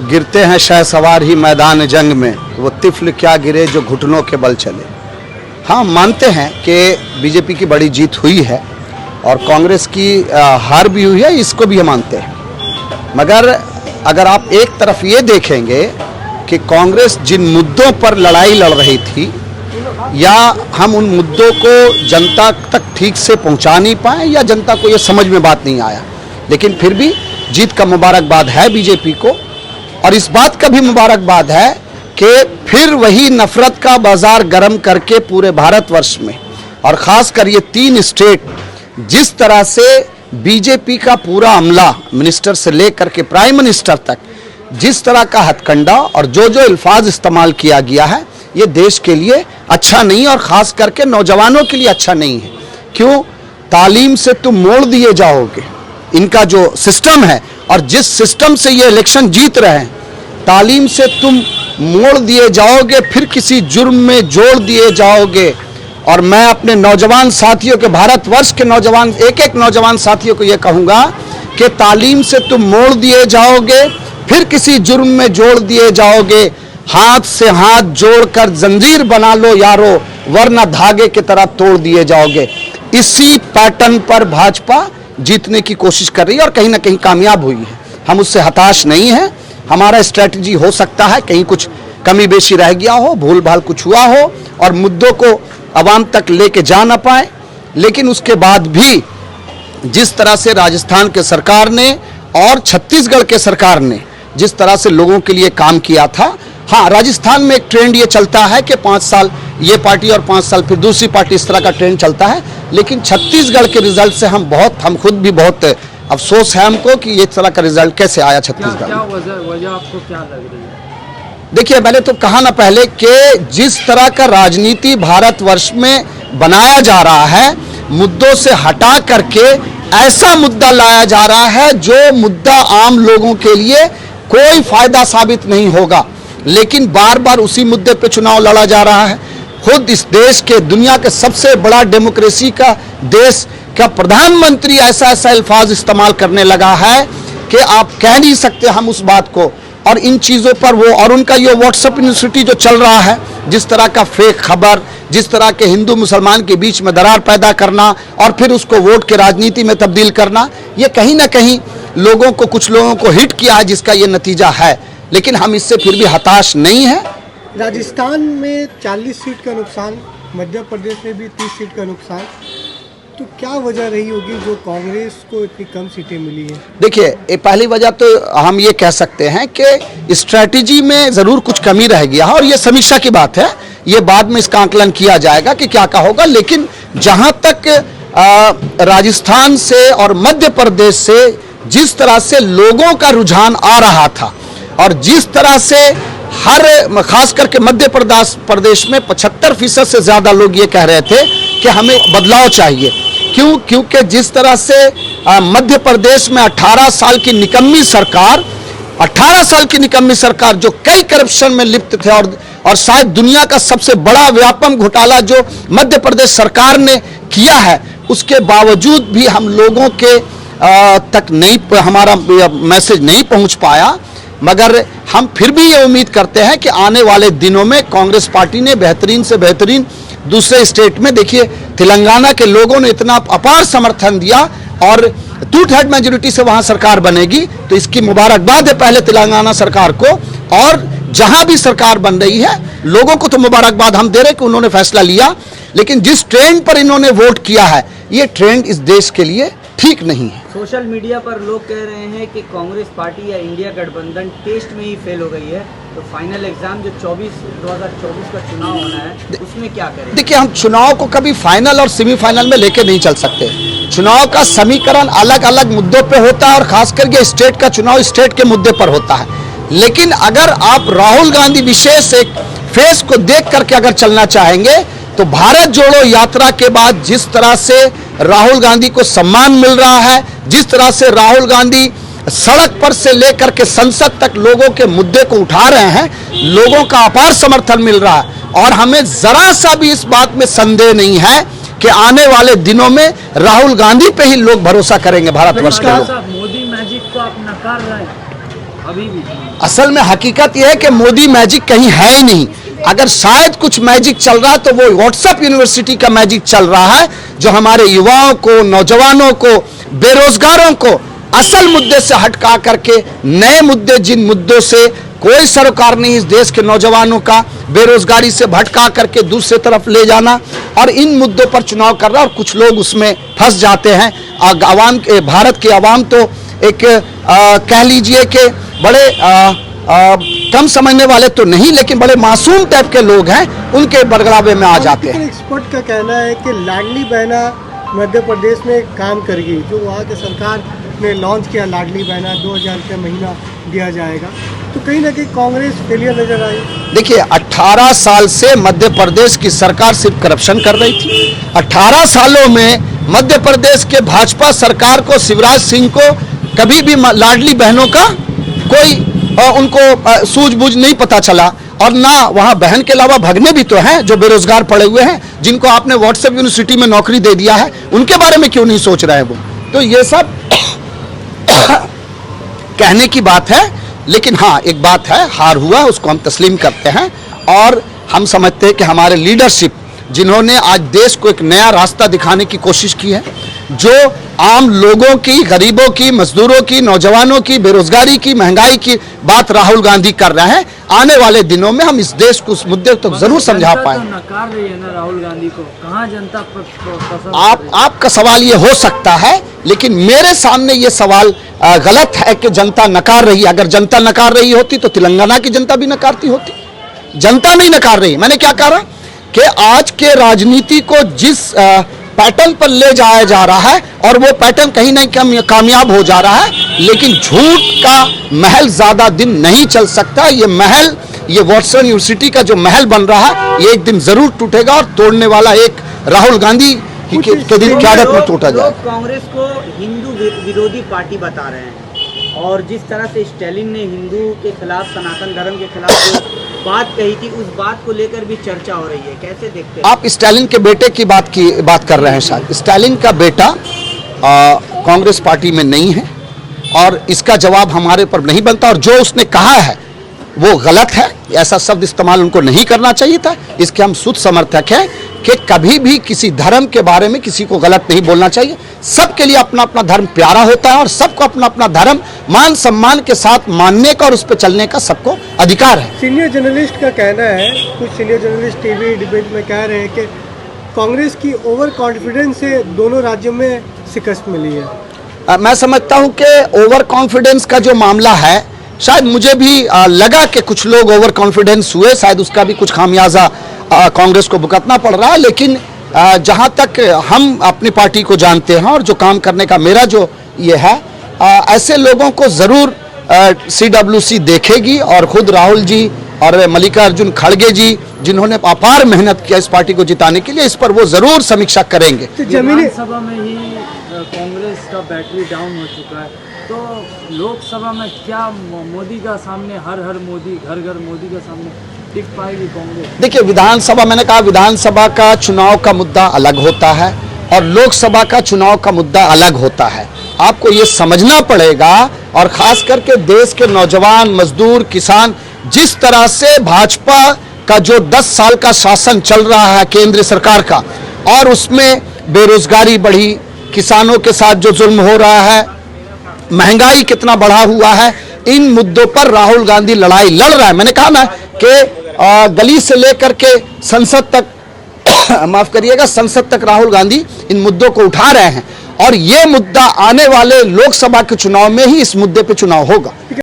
गिरते हैं शहसवार ही मैदान जंग में, वो तिफल क्या गिरे जो घुटनों के बल चले। हाँ, मानते हैं कि बीजेपी की बड़ी जीत हुई है और कांग्रेस की हार भी हुई है, इसको भी हम मानते हैं। मगर अगर आप एक तरफ ये देखेंगे कि कांग्रेस जिन मुद्दों पर लड़ाई लड़ रही थी, या हम उन मुद्दों को जनता तक ठीक से पहुंचा नहीं पाए, या जनता को ये समझ में बात नहीं आया, लेकिन फिर भी जीत का मुबारकबाद है बीजेपी को। और इस बात का भी मुबारकबाद है कि फिर वही नफरत का बाजार गर्म करके पूरे भारतवर्ष में, और खासकर ये 3 स्टेट, जिस तरह से बीजेपी का पूरा अमला, मिनिस्टर से लेकर के प्राइम मिनिस्टर तक, जिस तरह का हथकंडा और जो जो अल्फाज इस्तेमाल किया गया है, ये देश के लिए अच्छा नहीं, और खास करके नौजवानों के लिए अच्छा नहीं है। क्यों? तालीम से तुम मोड़ दिए जाओगे, इनका जो सिस्टम है, और जिस सिस्टम से ये इलेक्शन जीत रहे हैं, तालीम से तुम मोड़ दिए जाओगे, फिर किसी जुर्म में जोड़ दिए जाओगे। और मैं अपने नौजवान साथियों के, भारतवर्ष के नौजवान, एक एक नौजवान साथियों को ये कहूँगा कि तालीम से तुम मोड़ दिए जाओगे, फिर किसी जुर्म में जोड़ दिए जाओगे। हाथ से हाथ जोड़कर जंजीर बना लो यारो, वरना धागे की तरह तोड़ दिए जाओगे। इसी पैटर्न पर भाजपा जीतने की कोशिश कर रही है और कहीं ना कहीं कामयाब हुई है। हम उससे हताश नहीं हैं। हमारा स्ट्रैटेजी हो सकता है कहीं कुछ कमी बेशी रह गया हो, भूल भाल कुछ हुआ हो और मुद्दों को आवाम तक लेके जा ना पाए, लेकिन उसके बाद भी जिस तरह से राजस्थान के सरकार ने और छत्तीसगढ़ के सरकार ने जिस तरह से लोगों के लिए काम किया था, हाँ, राजस्थान में एक ट्रेंड ये चलता है कि 5 साल ये पार्टी और 5 साल फिर दूसरी पार्टी, इस तरह का ट्रेंड चलता है। लेकिन छत्तीसगढ़ के रिजल्ट से हम खुद भी बहुत अफसोस है हमको कि ये तरह का रिजल्ट कैसे आया छत्तीसगढ़। क्या वजह आपको क्या लग रही है? देखिए, मैंने तो कहा ना पहले कि जिस तरह का राजनीति भारतवर्ष में बनाया जा रहा है, मुद्दों से हटा करके ऐसा मुद्दा लाया जा रहा है जो मुद्दा आम लोगों के लिए कोई फायदा साबित नहीं होगा, लेकिन बार बार उसी मुद्दे पे चुनाव लड़ा जा रहा है। खुद इस देश के, दुनिया के सबसे बड़ा डेमोक्रेसी का देश का प्रधानमंत्री ऐसा अल्फाज इस्तेमाल करने लगा है कि आप कह नहीं सकते हम उस बात को। और इन चीज़ों पर वो, और उनका ये व्हाट्सएप यूनिवर्सिटी जो चल रहा है, जिस तरह का फेक खबर, जिस तरह के हिंदू मुसलमान के बीच में दरार पैदा करना और फिर उसको वोट के राजनीति में तब्दील करना, ये कहीं ना कहीं लोगों को, कुछ लोगों को हिट किया है, जिसका ये नतीजा है। लेकिन हम इससे फिर भी हताश नहीं हैं। राजस्थान में 40 सीट का नुकसान, मध्य प्रदेश में भी 30 सीट का नुकसान, तो क्या वजह रही होगी जो कांग्रेस को इतनी कम सीटें मिली हैं? देखिए, पहली वजह तो हम ये कह सकते हैं कि स्ट्रैटेजी में ज़रूर कुछ कमी रह गया है, और ये समीक्षा की बात है, ये बाद में इसका आकलन किया जाएगा कि क्या होगा। लेकिन जहाँ तक राजस्थान से और मध्य प्रदेश से जिस तरह से लोगों का रुझान आ रहा था, और जिस तरह से खास करके मध्य प्रदेश में 75% से ज़्यादा लोग ये कह रहे थे कि हमें बदलाव चाहिए। क्यों? क्योंकि जिस तरह से मध्य प्रदेश में 18 साल की निकम्मी सरकार, 18 साल की निकम्मी सरकार जो कई करप्शन में लिप्त थे, और शायद दुनिया का सबसे बड़ा व्यापक घोटाला जो मध्य प्रदेश सरकार ने किया है, उसके बावजूद भी हम लोगों के तक नहीं, हमारा मैसेज नहीं पहुंच पाया। मगर हम फिर भी ये उम्मीद करते हैं कि आने वाले दिनों में कांग्रेस पार्टी ने बेहतरीन से बेहतरीन दूसरे स्टेट में, देखिए तेलंगाना के लोगों ने इतना अपार समर्थन दिया और 2/3 मेजोरिटी से वहां सरकार बनेगी, तो इसकी मुबारकबाद है पहले तेलंगाना सरकार को। और जहां भी सरकार बन रही है, लोगों को तो मुबारकबाद हम दे रहे हैं कि उन्होंने फैसला लिया, लेकिन जिस ट्रेंड पर इन्होंने वोट किया है, ये ट्रेंड इस देश के लिए ठीक नहीं है। सोशल मीडिया पर लोग कह रहे हैं कि कांग्रेस पार्टी या इंडिया गठबंधन टेस्ट में ही फेल हो गई है, तो फाइनल एग्जाम जो 2024 का चुनाव होना है, उसमें क्या करें? देखिए, हम चुनाव को कभी फाइनल और सेमीफाइनल में लेके नहीं चल सकते। चुनाव का समीकरण अलग अलग मुद्दों पे होता है, और खासकर के स्टेट का चुनाव स्टेट के मुद्दे पर होता है। लेकिन अगर आप राहुल गांधी विशेष एक फेस को देख करके अगर चलना चाहेंगे, तो भारत जोड़ो यात्रा के बाद जिस तरह से राहुल गांधी को सम्मान मिल रहा है, जिस तरह से राहुल गांधी सड़क पर से लेकर के संसद तक लोगों के मुद्दे को उठा रहे हैं, लोगों का अपार समर्थन मिल रहा है, और हमें जरा सा भी इस बात में संदेह नहीं है कि आने वाले दिनों में राहुल गांधी पे ही लोग भरोसा करेंगे, भारतवर्ष के लोग। मोदी मैजिक को आप नकार रहे हैं, अभी भी असल में हकीकत यह है कि मोदी मैजिक कहीं है ही नहीं। अगर शायद कुछ मैजिक चल रहा है तो वो व्हाट्सएप यूनिवर्सिटी का मैजिक चल रहा है, जो हमारे युवाओं को, नौजवानों को, बेरोजगारों को असल मुद्दे से हटका करके नए मुद्दे, जिन मुद्दों से कोई सरोकार नहीं इस देश के नौजवानों का, बेरोजगारी से भटका करके दूसरे तरफ ले जाना, और इन मुद्दों पर चुनाव कर रहा है और कुछ लोग उसमें फंस जाते हैं। आवाम के, भारत की आवाम तो एक कह लीजिए कि बड़े कम समझने वाले तो नहीं, लेकिन बड़े मासूम टाइप के लोग हैं, उनके बरगलावे में आ जाते हैं। एक्सपर्ट का कहना है कि लाडली बहना मध्य प्रदेश में काम करेगी, जो वहाँ की सरकार ने लॉन्च किया लाडली बहना 2000 रुपये महीना दिया जाएगा, तो कहीं ना कहीं कांग्रेस फेलियर नजर आई। देखिए 18 साल से मध्य प्रदेश की सरकार सिर्फ करप्शन कर रही थी। 18 सालों में मध्य प्रदेश के भाजपा सरकार को, शिवराज सिंह को कभी भी लाडली बहनों का कोई उनको सूझबूझ नहीं पता चला, और ना वहाँ बहन के अलावा भगने भी तो हैं जो बेरोजगार पड़े हुए हैं, जिनको आपने व्हाट्सएप यूनिवर्सिटी में नौकरी दे दिया है, उनके बारे में क्यों नहीं सोच रहे हैं वो। तो ये सब कहने की बात है, लेकिन हाँ एक बात है, हार हुआ उसको हम तस्लीम करते हैं, और हम समझते हैं कि हमारे लीडरशिप जिन्होंने आज देश को एक नया रास्ता दिखाने की कोशिश की है, जो आम लोगों की, गरीबों की, मजदूरों की, नौजवानों की, बेरोजगारी की, महंगाई की बात राहुल गांधी कर रहे हैं, आने वाले दिनों में हम इस देश को उस मुद्दे तक जरूर समझा पाएंगे। नकार रही है ना राहुल गांधी को, कहाँ जनता पसंद? आपका सवाल ये हो सकता है, लेकिन मेरे सामने ये सवाल गलत है कि जनता नकार रही है। अगर जनता नकार रही होती तो तेलंगाना की जनता भी नकारती होती। जनता नहीं नकार रही। मैंने क्या कहा कि आज के राजनीति को जिस पैटर्न पर ले जाया जा रहा है, और वो पैटर्न कहीं ना कहीं कामयाब हो जा रहा है, लेकिन झूठ का महल ज्यादा दिन नहीं चल सकता। ये महल, ये व्हाट्सएप यूनिवर्सिटी का जो महल बन रहा है, ये एक दिन जरूर टूटेगा, और तोड़ने वाला एक राहुल गांधी के दिन क्यादत में टूटा जाए। कांग्रेस को हिंदू विरोधी पार्टी बता रहे हैं, और जिस तरह से स्टालिन ने हिंदू के खिलाफ, सनातन धर्म के खिलाफ जो बात कही थी, उस बात को लेकर भी चर्चा हो रही है। कैसे देखते हैं आप? स्टालिन के बेटे की बात कर रहे हैं शायद। स्टालिन का बेटा कांग्रेस पार्टी में नहीं है, और इसका जवाब हमारे पर नहीं बनता, और जो उसने कहा है वो गलत है। ऐसा शब्द इस्तेमाल उनको नहीं करना चाहिए था। इसके हम शुद्ध समर्थक हैं कि कभी भी किसी धर्म के बारे में किसी को गलत नहीं बोलना चाहिए। सबके लिए अपना अपना धर्म प्यारा होता है, और सबको अपना अपना धर्म मान सम्मान के साथ मानने का और उस पर चलने का सबको अधिकार है। सीनियर जर्नलिस्ट का कहना है, कुछ सीनियर जर्नलिस्ट टीवी डिबेट में कह रहे हैं कि कांग्रेस की ओवर कॉन्फिडेंस से दोनों राज्यों में शिकस्त मिली है। मैं समझता हूं कि ओवर कॉन्फिडेंस का जो मामला है, शायद मुझे भी लगा कि कुछ लोग ओवर कॉन्फिडेंस हुए, शायद उसका भी कुछ खामियाजा कांग्रेस को भुगतना पड़ रहा है। लेकिन जहां तक हम अपनी पार्टी को जानते हैं, और जो काम करने का मेरा जो ये है, ऐसे लोगों को जरूर CWC देखेगी, और खुद राहुल जी और मल्लिकार्जुन खड़गे जी, जिन्होंने अपार मेहनत किया इस पार्टी को जिताने के लिए, इस पर वो जरूर समीक्षा करेंगे। विधानसभा में ही कांग्रेस का बैटरी डाउन हो चुका है, तो लोकसभा में क्या मोदी का सामने हर मोदी, घर घर मोदी का सामने टिक पाएगी कांग्रेस? देखिए विधानसभा, मैंने कहा विधानसभा का चुनाव का मुद्दा अलग होता है, और लोकसभा का चुनाव का मुद्दा अलग होता है। आपको ये समझना पड़ेगा, और खास करके देश के नौजवान, मजदूर, किसान, जिस तरह से भाजपा का जो 10 साल का शासन चल रहा है केंद्र सरकार का, और उसमें बेरोजगारी बढ़ी, किसानों के साथ जो जुल्म हो रहा है, महंगाई कितना बढ़ा हुआ है, इन मुद्दों पर राहुल गांधी लड़ाई लड़ रहा है। मैंने कहा ना कि गली से लेकर के संसद तक माफ करिएगा, संसद तक राहुल गांधी इन मुद्दों को उठा रहे हैं, और ये मुद्दा आने वाले लोकसभा के चुनाव में ही इस मुद्दे पे चुनाव होगा।